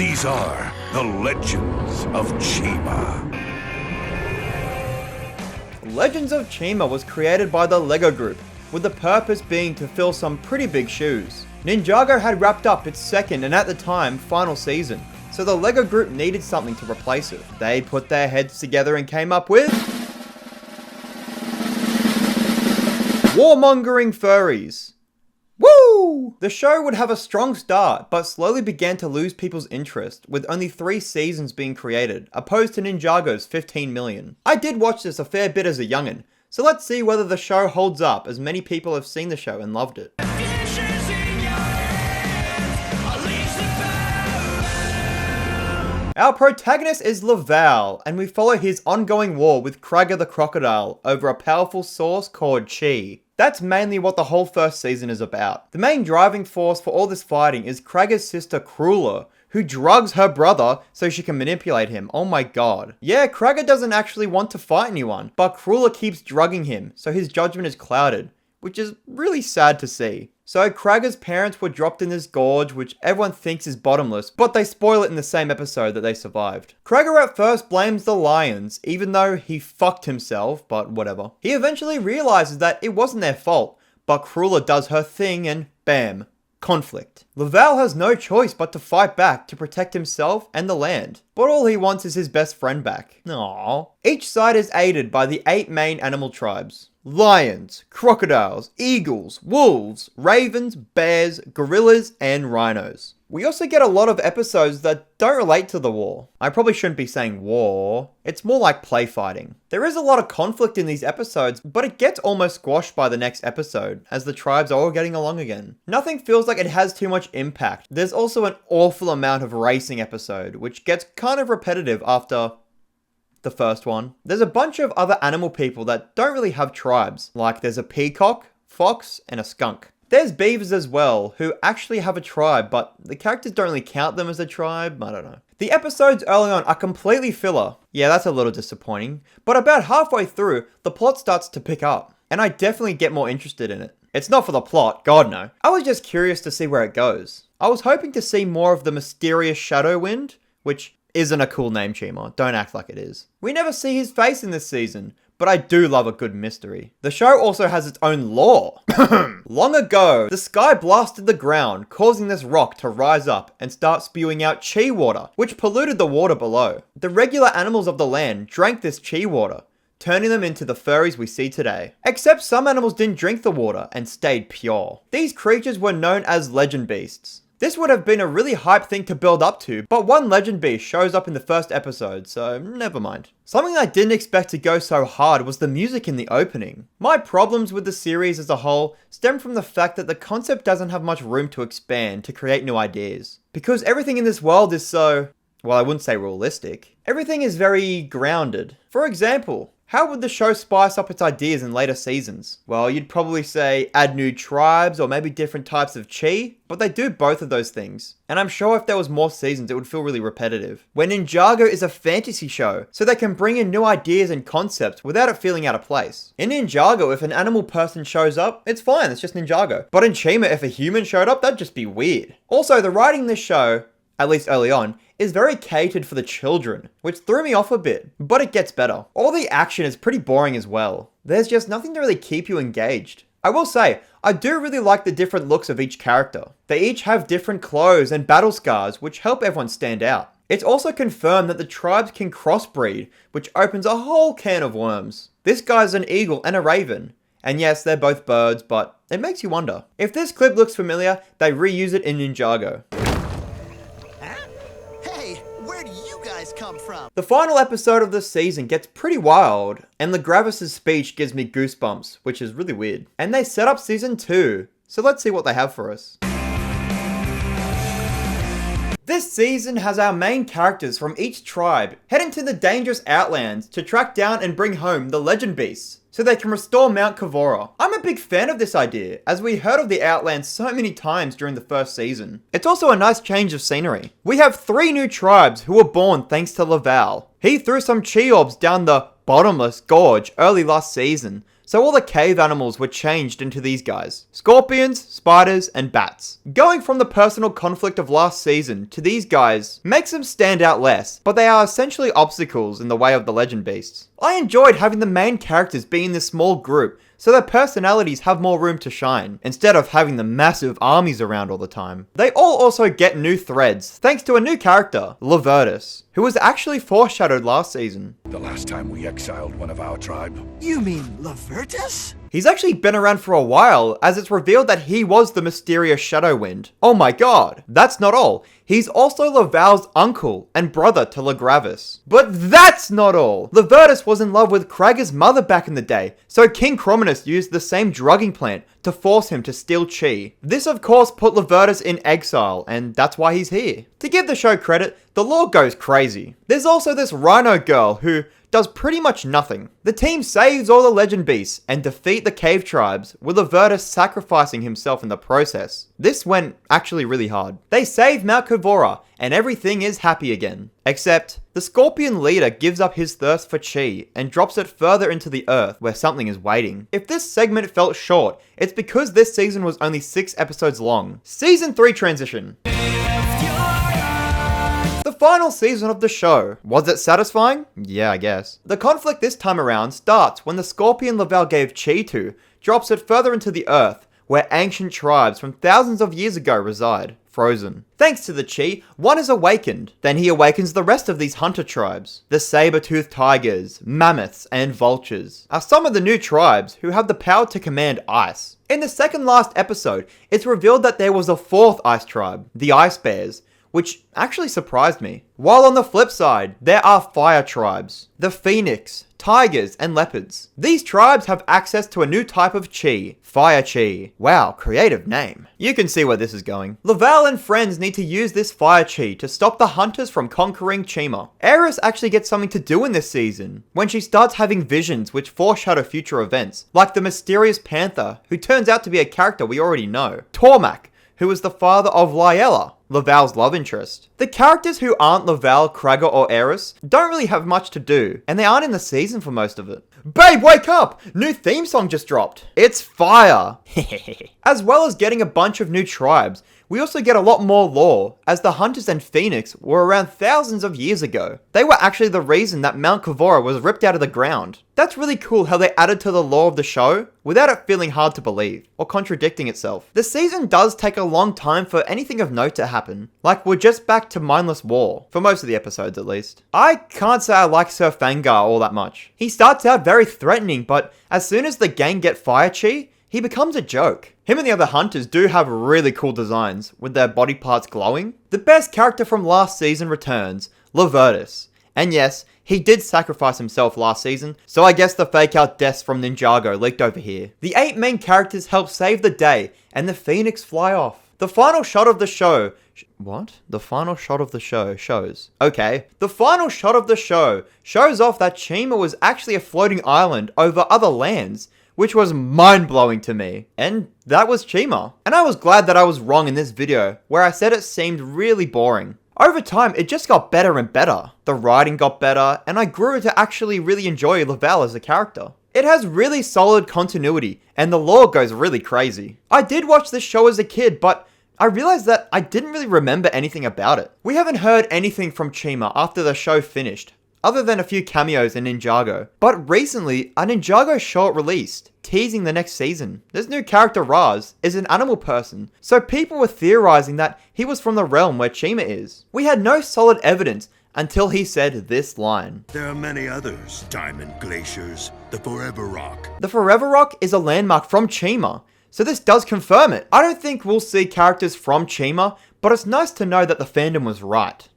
These are the Legends of Chima. Legends of Chima was created by the LEGO Group, with the purpose being to fill some pretty big shoes. Ninjago had wrapped up its second and at the time, final season, so the LEGO Group needed something to replace it. They put their heads together and came up with warmongering furries. Woo! The show would have a strong start, but slowly began to lose people's interest, with only 3 seasons being created, opposed to Ninjago's 15 million. I did watch this a fair bit as a youngin', so let's see whether the show holds up, as many people have seen the show and loved it. Our protagonist is Laval, and we follow his ongoing war with Kragger the Crocodile over a powerful source called Chi. That's mainly what the whole first season is about. The main driving force for all this fighting is Kragger's sister Cruella, who drugs her brother so she can manipulate him. Oh my god. Yeah, Kragger doesn't actually want to fight anyone, but Cruella keeps drugging him, so his judgment is clouded, which is really sad to see. So Kragger's parents were dropped in this gorge, which everyone thinks is bottomless, but they spoil it in the same episode that they survived. Kragger at first blames the lions, even though he fucked himself, but whatever. He eventually realizes that it wasn't their fault, but Cruella does her thing and bam, conflict. Laval has no choice but to fight back to protect himself and the land, but all he wants is his best friend back. Aww. Each side is aided by the 8 main animal tribes. Lions, crocodiles, eagles, wolves, ravens, bears, gorillas, and rhinos. We also get a lot of episodes that don't relate to the war. I probably shouldn't be saying war. It's more like play fighting. There is a lot of conflict in these episodes, but it gets almost squashed by the next episode, as the tribes are all getting along again. Nothing feels like it has too much impact. There's also an awful amount of racing episode, which gets kind of repetitive after the first one. There's a bunch of other animal people that don't really have tribes, like there's a peacock, fox, and a skunk. There's beavers as well, who actually have a tribe, but the characters don't really count them as a tribe, I don't know. The episodes early on are completely filler. Yeah, that's a little disappointing, but about halfway through, the plot starts to pick up, and I definitely get more interested in it. It's not for the plot, god no. I was just curious to see where it goes. I was hoping to see more of the mysterious Shadow Wind, which isn't a cool name, Chima. Don't act like it is. We never see his face in this season, but I do love a good mystery. The show also has its own lore. Long ago, the sky blasted the ground, causing this rock to rise up and start spewing out chi water, which polluted the water below. The regular animals of the land drank this chi water, turning them into the furries we see today. Except some animals didn't drink the water and stayed pure. These creatures were known as legend beasts. This would have been a really hype thing to build up to, but one legend beast shows up in the first episode, so never mind. Something I didn't expect to go so hard was the music in the opening. My problems with the series as a whole stem from the fact that the concept doesn't have much room to expand to create new ideas. Because everything in this world is so, well, I wouldn't say realistic. Everything is very grounded. For example, how would the show spice up its ideas in later seasons? Well, you'd probably say add new tribes or maybe different types of chi, but they do both of those things. And I'm sure if there was more seasons, it would feel really repetitive. When Ninjago is a fantasy show, so they can bring in new ideas and concepts without it feeling out of place. In Ninjago, if an animal person shows up, it's fine, it's just Ninjago. But in Chima, if a human showed up, that'd just be weird. Also, the writing in this show, at least early on, is very catered for the children, which threw me off a bit, but it gets better. All the action is pretty boring as well. There's just nothing to really keep you engaged. I will say, I do really like the different looks of each character. They each have different clothes and battle scars, which help everyone stand out. It's also confirmed that the tribes can crossbreed, which opens a whole can of worms. This guy's an eagle and a raven. And yes, they're both birds, but it makes you wonder. If this clip looks familiar, they reuse it in Ninjago. Come from. The final episode of this season gets pretty wild, and Legravis' speech gives me goosebumps, which is really weird. And they set up season 2, so let's see what they have for us. This season has our main characters from each tribe head into the dangerous Outlands to track down and bring home the legend beasts, so they can restore Mount Kavora. I'm a big fan of this idea, as we heard of the Outlands so many times during the first season. It's also a nice change of scenery. We have 3 new tribes who were born thanks to Laval. He threw some chi orbs down the bottomless gorge early last season, so all the cave animals were changed into these guys. Scorpions, spiders, and bats. Going from the personal conflict of last season to these guys makes them stand out less, but they are essentially obstacles in the way of the legend beasts. I enjoyed having the main characters be in this small group, so their personalities have more room to shine, instead of having the massive armies around all the time. They all also get new threads, thanks to a new character, Levertus, who was actually foreshadowed last season. The last time we exiled one of our tribe. You mean Levertus? He's actually been around for a while, as it's revealed that he was the mysterious Shadow Wind. Oh my god, that's not all. He's also Laval's uncle and brother to Legravis. But that's not all! Levertus was in love with Kraga's mother back in the day, so King Crominus used the same drugging plant to force him to steal chi. This of course put Levertus in exile, and that's why he's here. To give the show credit, the lore goes crazy. There's also this rhino girl who does pretty much nothing. The team saves all the legend beasts and defeat the cave tribes, with Levertus sacrificing himself in the process. This went actually really hard. They save Mount Kavora, and everything is happy again. Except, the Scorpion leader gives up his thirst for chi and drops it further into the earth where something is waiting. If this segment felt short, it's because this season was only 6 episodes long. Season 3 transition. The final season of the show. Was it satisfying? Yeah, I guess. The conflict this time around starts when the Scorpion Laval gave chi to drops it further into the earth, where ancient tribes from thousands of years ago reside, frozen. Thanks to the chi, one is awakened. Then he awakens the rest of these hunter tribes. The saber-toothed tigers, mammoths, and vultures are some of the new tribes who have the power to command ice. In the second last episode, it's revealed that there was a 4th ice tribe, the Ice Bears, which actually surprised me. While on the flip side, there are fire tribes, the phoenix, tigers, and leopards. These tribes have access to a new type of chi, fire chi. Wow, creative name. You can see where this is going. Laval and friends need to use this fire chi to stop the hunters from conquering Chima. Eris actually gets something to do in this season, when she starts having visions which foreshadow future events, like the mysterious panther, who turns out to be a character we already know. Tormak, who is the father of Lyella, Laval's love interest. The characters who aren't Laval, Kraga, or Eris don't really have much to do, and they aren't in the season for most of it. Babe, wake up! New theme song just dropped. It's fire! As well as getting a bunch of new tribes, we also get a lot more lore, as the Hunters and Phoenix were around thousands of years ago. They were actually the reason that Mount Kavora was ripped out of the ground. That's really cool how they added to the lore of the show, without it feeling hard to believe, or contradicting itself. The season does take a long time for anything of note to happen, like we're just back to mindless war, for most of the episodes at least. I can't say I like Sir Fangar all that much. He starts out very threatening, but as soon as the gang get fire chi, he becomes a joke. Him and the other hunters do have really cool designs, with their body parts glowing. The best character from last season returns, Levertus. And yes, he did sacrifice himself last season, so I guess the fake out deaths from Ninjago leaked over here. The 8 main characters help save the day, and the Phoenix fly off. The final shot of the show... What? The final shot of the show shows... Okay. The final shot of the show shows off that Chima was actually a floating island over other lands, which was mind-blowing to me. And that was Chima. And I was glad that I was wrong in this video, where I said it seemed really boring. Over time, it just got better and better. The writing got better, and I grew to actually really enjoy Laval as a character. It has really solid continuity, and the lore goes really crazy. I did watch this show as a kid, but I realized that I didn't really remember anything about it. We haven't heard anything from Chima after the show finished, other than a few cameos in Ninjago. But recently, a Ninjago short released, teasing the next season. This new character, Raz, is an animal person, so people were theorizing that he was from the realm where Chima is. We had no solid evidence until he said this line. There are many others. Diamond glaciers, the Forever Rock. The Forever Rock is a landmark from Chima, so this does confirm it. I don't think we'll see characters from Chima, but it's nice to know that the fandom was right.